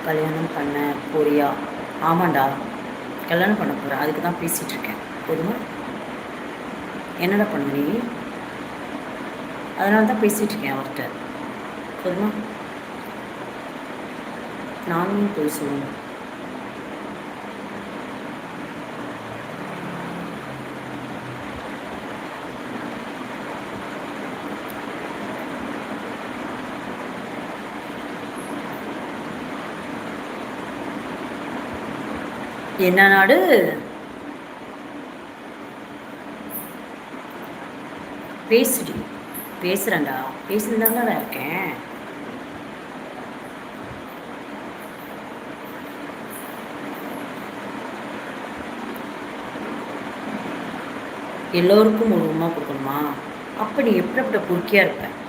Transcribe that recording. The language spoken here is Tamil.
கல்யாணம் பண்ண போறியா? ஆமாண்டா, கல்யாணம் பண்ண போகிறேன். அதுக்கு தான் பேசிகிட்டு இருக்கேன். போதுமா? என்னடா பண்ண நீ? அதனால தான் பேசிகிட்டு இருக்கேன் அவர்கிட்ட. போதுமா? நானும் போய் சொல்லணும். என்ன நாடு? பேசுடி. பேசுகிறேன்டா. பேசுறதுதான்டா இருக்கேன். எல்லோருக்கும் ஒரு உமா கொடுக்கணுமா? அப்போ நீ எப்படிப்பட்ட பொறுக்கியாக இருப்ப?